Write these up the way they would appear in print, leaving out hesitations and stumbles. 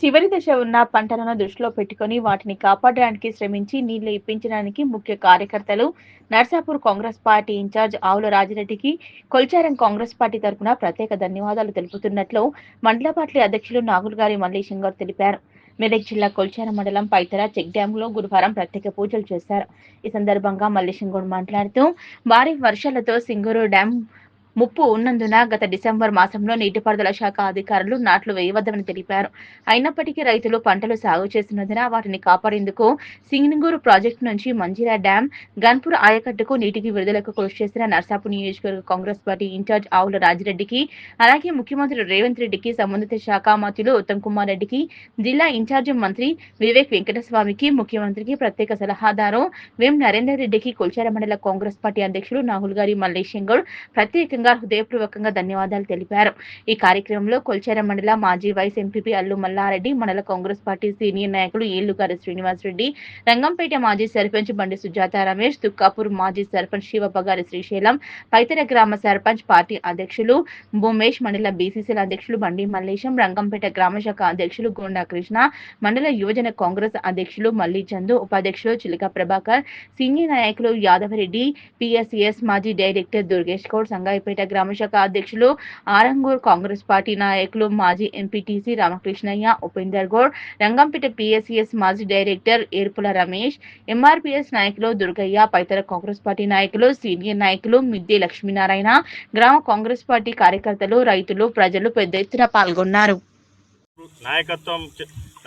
చివరి దశ ఉన్న పంటలను దృష్టిలో పెట్టుకుని వాటిని కాపాడడానికి శ్రమించి నీళ్లు ఇప్పించడానికి ముఖ్య కార్యకర్తలు నర్సాపూర్ కాంగ్రెస్ పార్టీ ఇన్ఛార్జ్ ఆవుల రాజిరెడ్డికి కొల్చారం కాంగ్రెస్ పార్టీ తరఫున ప్రత్యేక ధన్యవాదాలు తెలుపుతున్నట్లు మండల పార్టీ అధ్యక్షులు నాగులగారి మల్లేశం గౌడ్ తెలిపారు. మెదక్ జిల్లా కొల్చారం మండలం పైతర చెక్ డ్యాం లో గురువారం ప్రత్యేక పూజలు చేశారు. ఈ సందర్భంగా మల్లేశం గౌడ్ మాట్లాడుతూ భారీ వర్షాలతో సింగూరు డ్యాం ముప్పు ఉన్నందున గత డిసెంబర్ మాసంలో నీటిపారుదల శాఖ అధికారులు నాట్లు వేయవద్దని తెలిపారు. అయినప్పటికీ రైతులు పంటలు సాగు చేస్తున్నందున వాటిని కాపాడేందుకు సింగనూరు ప్రాజెక్టు నుంచి మంజీరా డ్యాం, గన్పూర్ ఆయకట్టుకు నీటికి విడుదలకు కృషి చేసిన నర్సాపూర్ నియోజకవర్గ కాంగ్రెస్ పార్టీ ఇన్ఛార్జ్ ఆవుల రాజిరెడ్డికి, అలాగే ముఖ్యమంత్రి రేవంత్ రెడ్డికి, సంబంధిత శాఖ మంత్రులు ఉత్తమ్ కుమార్ రెడ్డికి, జిల్లా ఇన్ఛార్జి మంత్రి వివేక్ వెంకటస్వామికి, ముఖ్యమంత్రికి ప్రత్యేక సలహాదారు వేం నరేందర్ రెడ్డికి కొల్చారం మండల కాంగ్రెస్ పార్టీ అధ్యక్షులు నాగులగారి మల్లేశం గౌడ్ ప్రత్యేకంగా హృదయపూర్వకంగా ధన్యవాదాలు తెలిపారు. ఈ కార్యక్రమంలో కొల్చారం మండల మాజీ వైస్ ఎంపీపీ అల్లు మల్లారెడ్డి, మండల కాంగ్రెస్ పార్టీ సీనియర్ నాయకులు ఏళ్లుగారి శ్రీనివాస్ రెడ్డి, రంగంపేట మాజీ సర్పంచ్ బండి సుజాత రమేష్, తుక్కాపూర్ మాజీ సర్పంచ్ శివప్పగారి శ్రీశైలం, పైతర గ్రామ సర్పంచ్ పార్టీ అధ్యక్షులు భూమేష్, మండల బీసీసీల అధ్యక్షులు బండి మల్లేశం, రంగంపేట గ్రామ శాఖ అధ్యక్షులు గోండా కృష్ణ, మండల యువజన కాంగ్రెస్ అధ్యక్షులు మల్లి చందు, ఉపాధ్యక్షులు చిలక ప్రభాకర్, సీనియర్ నాయకులు యాదవరెడ్డి, పిఎస్సిఎస్ మాజీ డైరెక్టర్ దుర్గేష్ గౌడ్, సంగాయిపేట గ్రామ శాఖ అధ్యక్షులు ఆరంగూర్, కాంగ్రెస్ పార్టీ నాయకులు మాజీ ఎంపీటీసీ రామకృష్ణయ్య, ఉపేందర్ గౌడ్, రంగంపేట పిఎస్సిఎస్ మాజీ డైరెక్టర్ ఏర్పుల రమేష్, ఎంఆర్పీఎస్ నాయకులు దుర్గయ్య, పైతర కాంగ్రెస్ పార్టీ నాయకులు, సీనియర్ నాయకులు మిద్దె లక్ష్మీనారాయణ, గ్రామ కాంగ్రెస్ పార్టీ కార్యకర్తలు, రైతులు, ప్రజలు పెద్ద ఎత్తున పాల్గొన్నారు.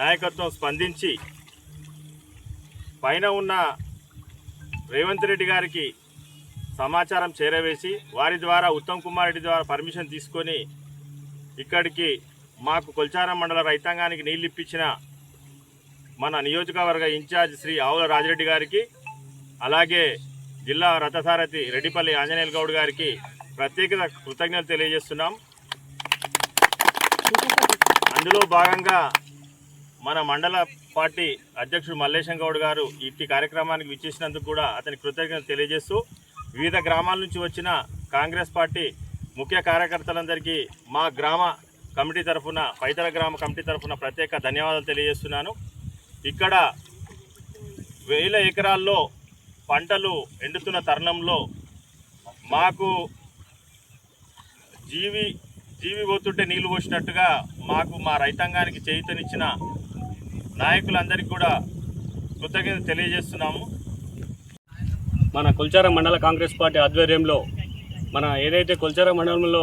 నాయకత్వం స్పందించి పైన ఉన్న రేవంత్ రెడ్డి గారికి సమాచారం చేరవేసి వారి ద్వారా ఉత్తమ్ కుమార్ రెడ్డి ద్వారా పర్మిషన్ తీసుకొని ఇక్కడికి మాకు కొల్చారం మండల రైతాంగానికి నీళ్ళు ఇప్పించిన మన నియోజకవర్గ ఇన్ఛార్జ్ శ్రీ ఆవుల రాజిరెడ్డి గారికి, అలాగే జిల్లా రథసారథి రెడ్డిపల్లి ఆంజనేయుల గౌడ్ గారికి ప్రత్యేక కృతజ్ఞతలు తెలియజేస్తున్నాం. అందులో భాగంగా మన మండల పార్టీ అధ్యక్షుడు మల్లేశం గౌడ్ గారు ఇట్టి కార్యక్రమానికి విచ్చేసినందుకు కూడా అతనికి కృతజ్ఞతలు తెలియజేస్తూ వివిధ గ్రామాల నుంచి వచ్చిన కాంగ్రెస్ పార్టీ ముఖ్య కార్యకర్తలందరికీ మా గ్రామ కమిటీ తరఫున, పైతర గ్రామ కమిటీ తరఫున ప్రత్యేక ధన్యవాదాలు తెలియజేస్తున్నాను. ఇక్కడ 1000 ఎకరాల్లో పంటలు ఎండుతున్న తరుణంలో మాకు జీవి పోతుంటే నీళ్లు పోసినట్టుగా మాకు మా రైతాంగానికి చేయూతనిచ్చిన నాయకులందరికీ కూడా కృతజ్ఞతలు తెలియజేస్తున్నాము. మన కొల్చారం మండల కాంగ్రెస్ పార్టీ ఆధ్వర్యంలో మన ఏదైతే కొల్చారం మండలంలో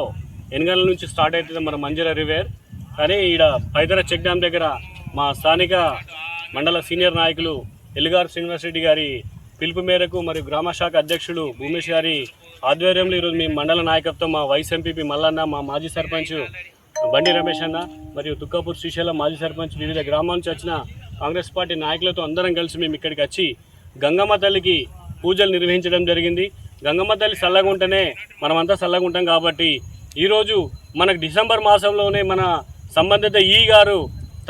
ఎనగల నుంచి స్టార్ట్ అవుతుందో మన మంజీరా రివేర్, కానీ ఈడ పైతర చెక్ డ్యామ్ దగ్గర మా స్థానిక మండల సీనియర్ నాయకులు ఎల్లుగారి శ్రీనివాస్ రెడ్డి గారి పిలుపు మేరకు మరియు గ్రామ శాఖ అధ్యక్షుడు భూమేష్ గారి ఆధ్వర్యంలో ఈరోజు మీ మండల నాయకత్వం మా వైస్ ఎంపీపీ మల్లన్న, మా మాజీ సర్పంచ్ బండి రమేష్ అన్న మరియు తుక్కాపూర్ శ్రీశైలం మాజీ సర్పంచ్, వివిధ గ్రామాల నుంచి వచ్చిన కాంగ్రెస్ పార్టీ నాయకులతో అందరం కలిసి మేము ఇక్కడికి వచ్చి గంగమ్మ తల్లికి పూజలు నిర్వహించడం జరిగింది. గంగమ్మ తల్లి చల్లగా ఉంటేనే మనమంతా చల్లగా ఉంటాం కాబట్టి ఈరోజు మనకు డిసెంబర్ మాసంలోనే మన సంబంధిత గారు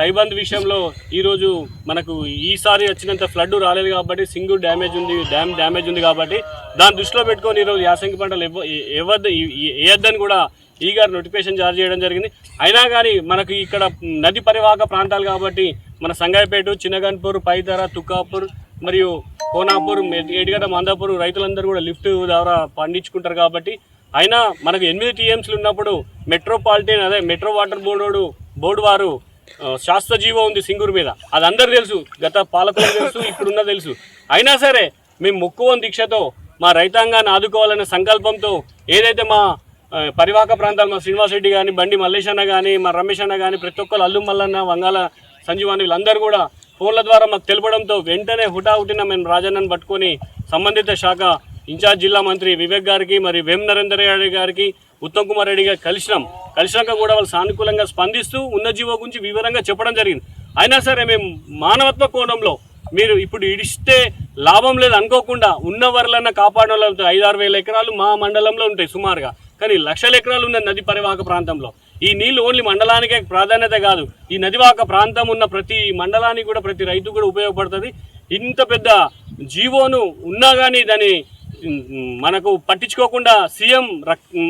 తైబంద్ విషయంలో ఈరోజు మనకు ఈసారి వచ్చినంత ఫ్లడ్ రాలేదు కాబట్టి సింగూర్ డ్యామ్ డ్యామేజ్ ఉంది కాబట్టి దాన్ని దృష్టిలో పెట్టుకొని ఈరోజు యాసంగి పంటలు వేయొద్దని కూడా గారు నోటిఫికేషన్ జారీ చేయడం జరిగింది. అయినా కానీ మనకు ఇక్కడ నది పరివాహక ప్రాంతాలు కాబట్టి మన సంగాయిపేట, చిన్నగన్పూర్, పైతర, తుక్కాపూర్ మరియు కోనాపూర్, ఏడిగడ్డ, మందాపూర్ రైతులందరూ కూడా లిఫ్ట్ ద్వారా పండించుకుంటారు కాబట్టి అయినా మనకు 8 టీఎంసీలు ఉన్నప్పుడు మెట్రోపాలిటన్ మెట్రో వాటర్ బోర్డు వారు శాస్త్రజీవో ఉంది సింగూరు మీద, అది అందరూ తెలుసు, గత పాలకులకు తెలుసు, ఇప్పుడున్న తెలుసు. అయినా సరే మేము మొక్కువని దీక్షతో మా రైతాంగాన్ని ఆదుకోవాలనే సంకల్పంతో ఏదైతే మా పరివాహక ప్రాంతాలు మా శ్రీనివాస్ రెడ్డి కానీ, బండి మల్లేష్ అన్న కానీ, మా రమేష్ అన్న కానీ, ప్రతి ఒక్కరు అల్లు మల్లన్న, వంగాల సంజీవాని వీళ్ళందరూ కూడా ఫోన్ల ద్వారా మాకు తెలపడంతో వెంటనే హుటాహుటిన మేము రాజన్నను పట్టుకొని సంబంధిత శాఖ ఇన్ఛార్జ్ జిల్లా మంత్రి వివేక్ గారికి మరియు వేం నరేందర్ రెడ్డి గారికి, ఉత్తమ్ కుమార్ రెడ్డి గారికి కలిసినాక కూడా వాళ్ళు సానుకూలంగా స్పందిస్తూ ఉన్న జీవో గురించి వివరంగా చెప్పడం జరిగింది. అయినా సరే మేము మానవత్వ కోణంలో మీరు ఇప్పుడు ఇడిస్తే లాభం లేదు అనుకోకుండా ఉన్న వరలన్నా కాపాడడం 5-6 వేల ఎకరాలు మా మండలంలో ఉంటాయి సుమారుగా, కానీ లక్షల ఎకరాలు ఉన్న నది పరివాహక ప్రాంతంలో ఈ నీళ్లు ఓన్లీ మండలానికే ప్రాధాన్యత కాదు, ఈ నదివాహక ప్రాంతం ఉన్న ప్రతి మండలానికి కూడా ప్రతి రైతు కూడా ఉపయోగపడుతుంది. ఇంత పెద్ద జీవోను ఉన్నా కానీ దాన్ని మనకు పట్టించుకోకుండా సీఎం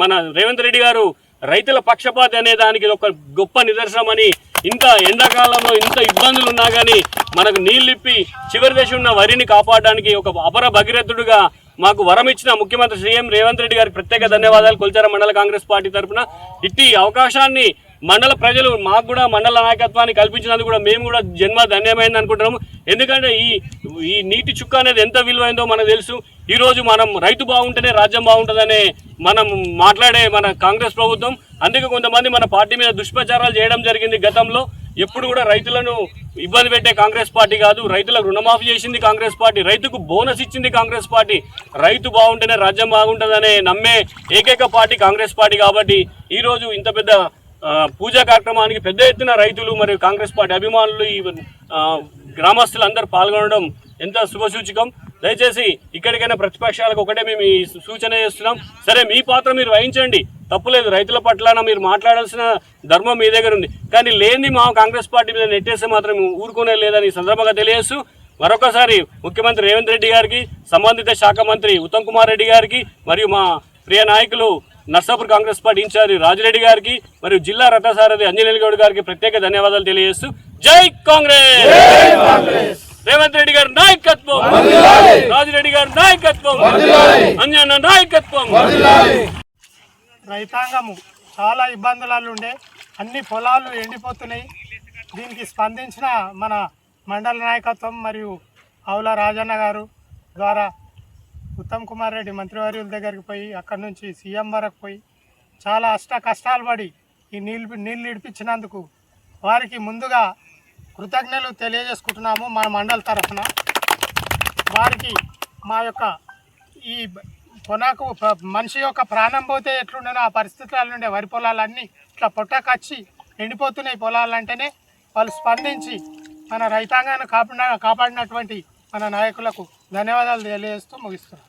మన రేవంత్ రెడ్డి గారు రైతుల పక్షపాతి అనే దానికి ఒక గొప్ప నిదర్శనమని ఇంత ఎండాకాలంలో ఇంత ఇబ్బందులు ఉన్నా కానీ మనకు నీళ్ళు ఇప్పి చివరి దశ ఉన్న వరిని కాపాడడానికి ఒక అపర భగీరథుడుగా మాకు వరం ఇచ్చిన ముఖ్యమంత్రి శ్రీ రేవంత్ రెడ్డి గారికి ప్రత్యేక ధన్యవాదాలు. కొల్చారం మండల కాంగ్రెస్ పార్టీ తరఫున ఇట్టి అవకాశాన్ని మండల ప్రజలు మాకు కూడా మండల నాయకత్వాన్ని కల్పించినందుకు కూడా మేము కూడా జన్మ ధన్యమైంది అనుకుంటున్నాము. ఎందుకంటే ఈ నీటి చుక్క అనేది ఎంత విలువైందో మనకు తెలుసు. ఈరోజు మనం రైతు బాగుంటేనే రాజ్యం బాగుంటుందనే మనం మాట్లాడే మన కాంగ్రెస్ ప్రభుత్వం. అందుకే కొంతమంది మన పార్టీ మీద దుష్ప్రచారాలు చేయడం జరిగింది గతంలో. ఎప్పుడు కూడా రైతులను ఇబ్బంది పెట్టే కాంగ్రెస్ పార్టీ కాదు. రైతులకు రుణమాఫీ చేసింది కాంగ్రెస్ పార్టీ, రైతుకు బోనస్ ఇచ్చింది కాంగ్రెస్ పార్టీ. రైతు బాగుంటేనే రాజ్యం బాగుంటుందనే నమ్మే ఏకైక పార్టీ కాంగ్రెస్ పార్టీ. కాబట్టి ఈరోజు ఇంత పెద్ద పూజా కార్యక్రమానికి పెద్ద ఎత్తున రైతులు మరియు కాంగ్రెస్ పార్టీ అభిమానులు ఈ గ్రామస్తులు అందరూ పాల్గొనడం ఎంత శుభసూచకం. దయచేసి ఇక్కడికైనా ప్రతిపక్షాలకు ఒకటే మేము ఈ సూచన చేస్తున్నాం. సరే, మీ పాత్ర మీరు వహించండి, తప్పులేదు. రైతుల పట్ల మీరు మాట్లాడాల్సిన ధర్మం మీ దగ్గర ఉంది. కానీ లేని మా కాంగ్రెస్ పార్టీ మీద నెట్టేస్తే మాత్రం ఊరుకునే లేదని సందర్భంగా తెలియజేస్తూ మరొకసారి ముఖ్యమంత్రి రేవంత్ రెడ్డి గారికి, సంబంధిత శాఖ మంత్రి ఉత్తమ్ కుమార్ రెడ్డి గారికి మరియు మా ప్రియ నాయకులు నర్సాపూర్ కాంగ్రెస్ పార్టీ ఇన్ఛార్జి రాజిరెడ్డి గారికి మరియు జిల్లా రథసారథి అంజనేయులు గౌడ్ గారికి ప్రత్యేక ధన్యవాదాలు తెలియజేస్తూ జై కాంగ్రెస్. రేవంత్ రెడ్డి గారి నాయకత్వం, రాజిరెడ్డి గారి నాయకత్వం, అంజన్న నాయకత్వం. రైతాంగము చాలా ఇబ్బందులలో ఉండే, అన్ని పొలాలు ఎండిపోతున్నాయి. దీనికి స్పందించిన మన మండల నాయకత్వం మరియు ఆవుల రాజన్న గారు ద్వారా ఉత్తమ్ కుమార్ రెడ్డి మంత్రివర్యుల దగ్గరికి పోయి అక్కడి నుంచి సీఎం వరకు పోయి చాలా కష్టాలు పడి ఈ నీళ్ళు ఇడిపించినందుకు వారికి ముందుగా కృతజ్ఞతలు తెలియజేసుకుంటున్నాము మా మండల తరఫున. వారికి మా యొక్క ఈ కొనకు మనిషి యొక్క ప్రాణం పోతే ఎట్లుండేనో ఆ పరిస్థితుల నుండే వరి పొలాలన్నీ ఇట్లా పొట్టకచ్చి ఎండిపోతున్నాయి పొలాలంటేనే వాళ్ళు స్పందించి మన రైతాంగాన్ని కాపాడినటువంటి మన నాయకులకు ధన్యవాదాలు తెలియజేస్తూ ముగిస్తున్నాం.